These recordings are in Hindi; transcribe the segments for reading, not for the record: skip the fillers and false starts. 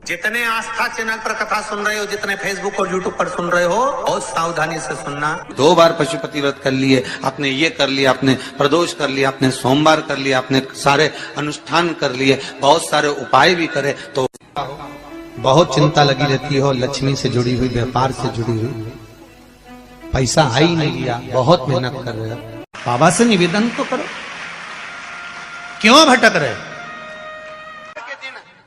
जितने आस्था चैनल पर कथा सुन रहे हो, जितने फेसबुक और यूट्यूब पर सुन रहे हो, बहुत सावधानी से सुनना। 2 बार पशुपति व्रत कर लिए आपने, ये कर लिया आपने, प्रदोष कर लिया आपने, सोमवार कर लिया आपने, सारे अनुष्ठान कर लिए, बहुत सारे उपाय भी करे, तो बहुत चिंता लगी रहती हो, लक्ष्मी से जुड़ी हुई, व्यापार से जुड़ी हुई, पैसा आ ही नहीं लिया, बहुत मेहनत कर रहे हो, बाबा से निवेदन तो करो, क्यों भटक रहे?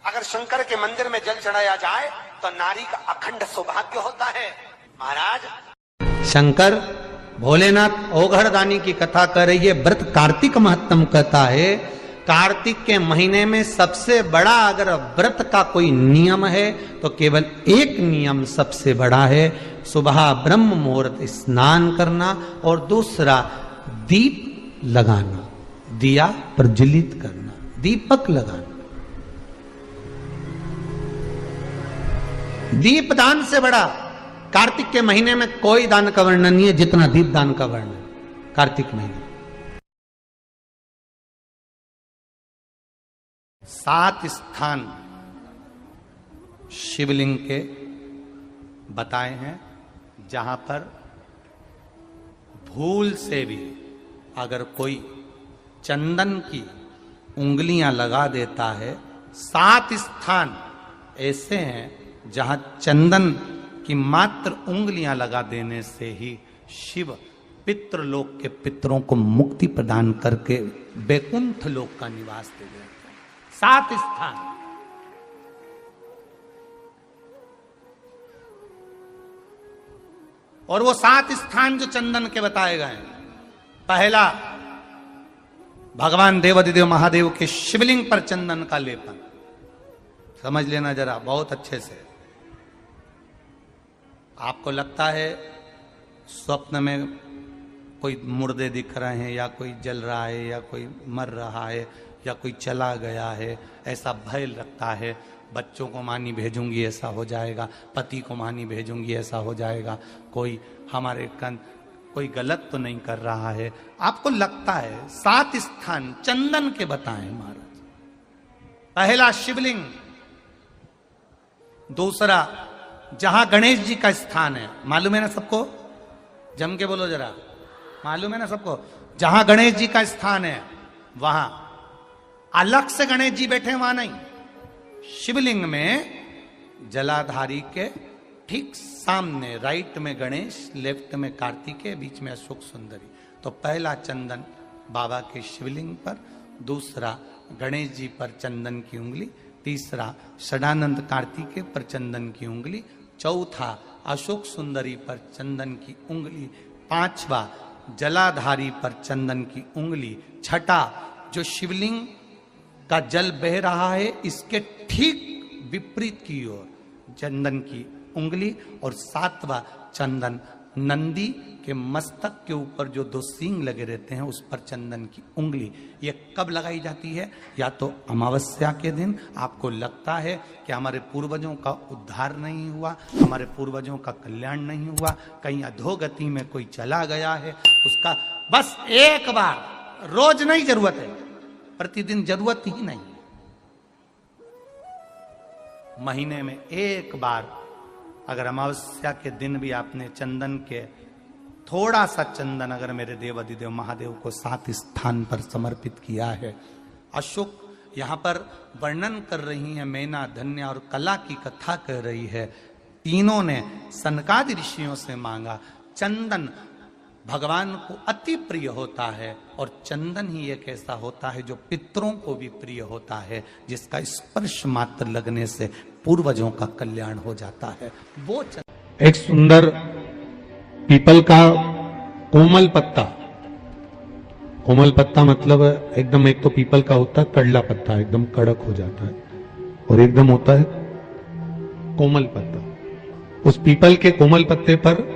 अगर शंकर के मंदिर में जल चढ़ाया जाए तो नारी का अखंड सौभाग्य होता है। महाराज शंकर भोलेनाथ ओघड़दानी की कथा कर रही है, व्रत कार्तिक महत्तम कहता है। कार्तिक के महीने में सबसे बड़ा अगर व्रत का कोई नियम है तो केवल एक नियम सबसे बड़ा है, सुबह ब्रह्म मुहूर्त स्नान करना, और दूसरा दीप लगाना, दिया प्रज्वलित करना, दीपक लगाना। दीप दान से बड़ा कार्तिक के महीने में कोई दान का वर्णन नहीं है जितना दीप दान का वर्णन कार्तिक महीने। 7 स्थान शिवलिंग के बताए हैं जहां पर भूल से भी अगर कोई चंदन की उंगलियां लगा देता है, 7 स्थान ऐसे हैं जहां चंदन की मात्र उंगलियां लगा देने से ही शिव पितृलोक के पितरों को मुक्ति प्रदान करके बैकुंठ लोक का निवास दे देते हैं। 7 स्थान। और वो 7 स्थान जो चंदन के बताए गए हैं, पहला भगवान देवाधिदेव महादेव के शिवलिंग पर चंदन का लेपन। समझ लेना जरा बहुत अच्छे से। आपको लगता है स्वप्न में कोई मुर्दे दिख रहे हैं, या कोई जल रहा है, या कोई मर रहा है, या कोई चला गया है, ऐसा भय लगता है। बच्चों को मानी भेजूंगी ऐसा हो जाएगा, पति को मानी भेजूंगी ऐसा हो जाएगा, कोई हमारे कोई गलत तो नहीं कर रहा है, आपको लगता है। 7 स्थान चंदन के बताएं महाराज। पहला शिवलिंग, दूसरा जहां गणेश जी का स्थान है, मालूम है ना सबको, जम के बोलो जरा, मालूम है ना सबको, जहां गणेश जी का स्थान है वहां अलग से गणेश जी बैठे, वहां नहीं। शिवलिंग में जलाधारी के ठीक सामने राइट में गणेश, लेफ्ट में कार्तिकेय, बीच में अशोक सुंदरी। तो पहला चंदन बाबा के शिवलिंग पर, दूसरा गणेश जी पर चंदन की उंगली, तीसरा षडानंद कार्तिकेय पर चंदन की उंगली, चौथा अशोक सुंदरी पर चंदन की उंगली, 5वां जलाधारी पर चंदन की उंगली, छठा जो शिवलिंग का जल बह रहा है इसके ठीक विपरीत की ओर चंदन की उंगली, और 7वां चंदन नंदी के मस्तक के ऊपर जो 2 सींग लगे रहते हैं उस पर चंदन की उंगली। ये कब लगाई जाती है? या तो अमावस्या के दिन आपको लगता है कि हमारे पूर्वजों का उद्धार नहीं हुआ, हमारे पूर्वजों का कल्याण नहीं हुआ, कहीं अधोगति में कोई चला गया है, उसका बस एक बार, रोज नहीं जरूरत है, प्रतिदिन जरूरत ही नहीं, महीने में एक बार अगर अमावस्या के दिन भी आपने चंदन के थोड़ा सा चंदन अगर मेरे देवाधिदेव महादेव को 7 स्थान पर समर्पित किया है। अशोक यहाँ पर वर्णन कर रही है, मैना, धन्य और कला की कथा कर रही है। तीनों ने सनकादि ऋषियों से मांगा। चंदन भगवान को अति प्रिय होता है, और चंदन ही एक ऐसा होता है जो पितरों को भी प्रिय होता है, जिसका स्पर्श मात्र लगने से पूर्वजों का कल्याण हो जाता है। वो एक सुंदर पीपल का कोमल पत्ता, कोमल पत्ता मतलब एकदम, एक तो पीपल का होता है कड़ला पत्ता, एकदम कड़क हो जाता है, और एकदम होता है कोमल पत्ता। उस पीपल के कोमल पत्ते पर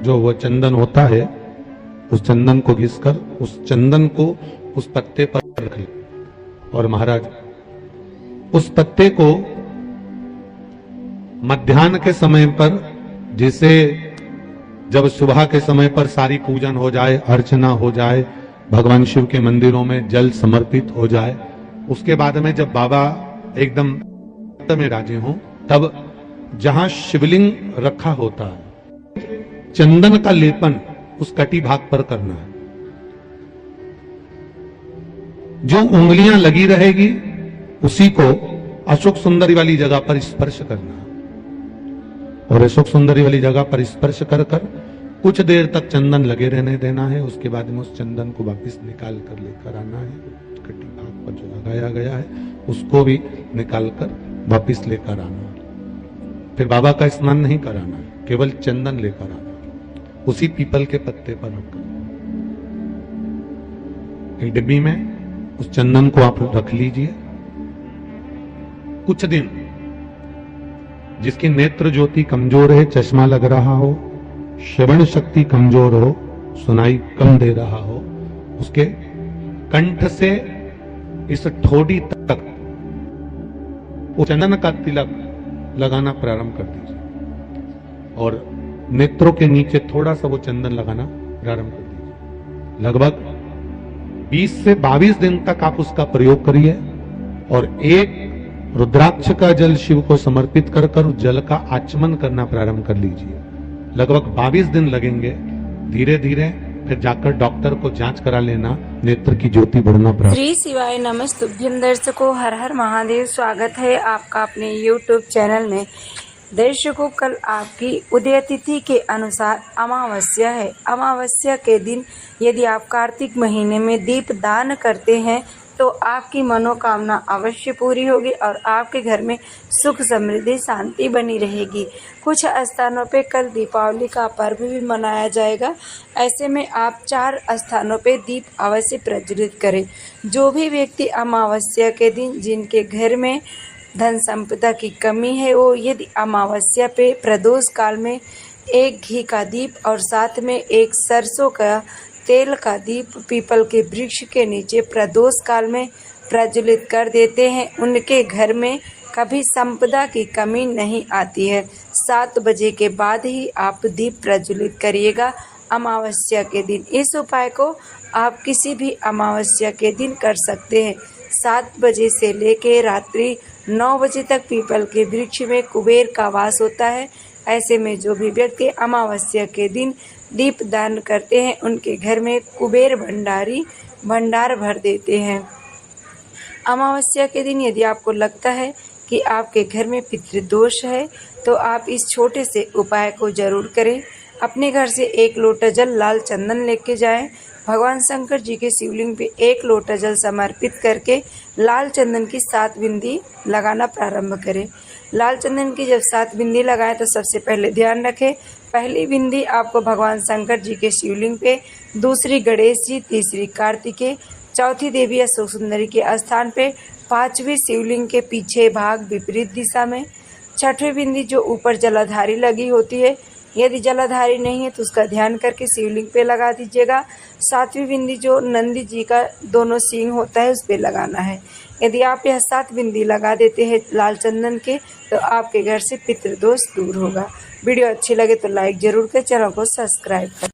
जो वो चंदन होता है, उस चंदन को घिसकर उस चंदन को उस पत्ते पर रख ले, और महाराज उस पत्ते को मध्याह्न के समय पर, जिसे जब सुबह के समय पर सारी पूजन हो जाए, अर्चना हो जाए, भगवान शिव के मंदिरों में जल समर्पित हो जाए, उसके बाद में जब बाबा एकदम में राजे हों, तब जहां शिवलिंग रखा होता है चंदन का लेपन उस कटी भाग पर करना है। जो उंगलियां लगी रहेगी उसी को अशोक सुंदरी वाली जगह पर स्पर्श करना है। और अशोक सुंदरी वाली जगह पर स्पर्श कर कर कुछ देर तक चंदन लगे रहने देना है। उसके बाद में उस चंदन को वापस निकाल कर लेकर आना है। कटी भाग पर जो लगाया गया है उसको भी निकाल कर वापिस लेकर आना है। फिर बाबा का स्नान नहीं कराना है, केवल चंदन लेकर आना है। उसी पीपल के पत्ते पर रखकर एक डिब्बी में उस चंदन को आप रख लीजिए। कुछ दिन जिसकी नेत्र ज्योति कमजोर है, चश्मा लग रहा हो, श्रवण शक्ति कमजोर हो, सुनाई कम दे रहा हो, उसके कंठ से इस ठोड़ी तक वो चंदन का तिलक लगाना प्रारंभ कर दीजिए और नेत्रों के नीचे थोड़ा सा वो चंदन लगाना प्रारंभ कर दीजिए। लगभग 20 से 22 दिन तक आप उसका प्रयोग करिए और एक रुद्राक्ष का जल शिव को समर्पित कर कर उस जल का आचमन करना प्रारंभ कर लीजिए। लगभग 22 दिन लगेंगे। धीरे धीरे फिर जाकर डॉक्टर को जांच करा लेना, नेत्र की ज्योति बढ़ना प्रारंभ। श्री शिवाय नमस्तुभ्यम दर्शकों, हर हर महादेव। स्वागत है आपका अपने यूट्यूब चैनल में। दर्शकों, कल आपकी उदय तिथि के अनुसार अमावस्या है। अमावस्या के दिन यदि आप कार्तिक महीने में दीप दान करते हैं तो आपकी मनोकामना अवश्य पूरी होगी और आपके घर में सुख समृद्धि शांति बनी रहेगी। कुछ स्थानों पे कल दीपावली का पर्व भी मनाया जाएगा। ऐसे में आप 4 स्थानों पे दीप अवश्य प्रज्वलित करें। जो भी व्यक्ति अमावस्या के दिन जिनके घर में धन संपदा की कमी है, वो यदि अमावस्या पे प्रदोष काल में एक घी का दीप और साथ में एक सरसों का तेल का दीप पीपल के वृक्ष के नीचे प्रदोष काल में प्रज्वलित कर देते हैं, उनके घर में कभी संपदा की कमी नहीं आती है। 7 बजे के बाद ही आप दीप प्रज्वलित करिएगा अमावस्या के दिन। इस उपाय को आप किसी भी अमावस्या के दिन कर सकते हैं। 7 बजे से लेके रात्रि 9 बजे तक पीपल के वृक्ष में कुबेर का वास होता है। ऐसे में जो भी व्यक्ति अमावस्या के दिन दीप दान करते हैं उनके घर में कुबेर भंडार भर देते हैं। अमावस्या के दिन यदि आपको लगता है कि आपके घर में पितृदोष है तो आप इस छोटे से उपाय को जरूर करें। अपने घर से 1 लोटा जल लाल चंदन लेके जाएं। भगवान शंकर जी के शिवलिंग पे 1 लोटा जल समर्पित करके लाल चंदन की 7 बिंदी लगाना प्रारंभ करें। लाल चंदन की जब 7 बिंदी लगाएं तो सबसे पहले ध्यान रखें, पहली बिंदी आपको भगवान शंकर जी के शिवलिंग पे, दूसरी गणेश जी, तीसरी कार्तिकेय, चौथी देवी अशोक सुंदरी के स्थान पे, 5वीं शिवलिंग के पीछे भाग विपरीत दिशा में, 6वीं बिंदी जो ऊपर जलाधारी लगी होती है, यदि जलाधारी नहीं है तो उसका ध्यान करके शिवलिंग पे लगा दीजिएगा। 7वीं बिंदी जो नंदी जी का दोनों सींग होता है उस पे लगाना है। यदि आप यह 7 बिंदी लगा देते हैं लाल चंदन के तो आपके घर से पितृदोष दूर होगा। वीडियो अच्छी लगे तो लाइक जरूर करें, चैनल को सब्सक्राइब करें।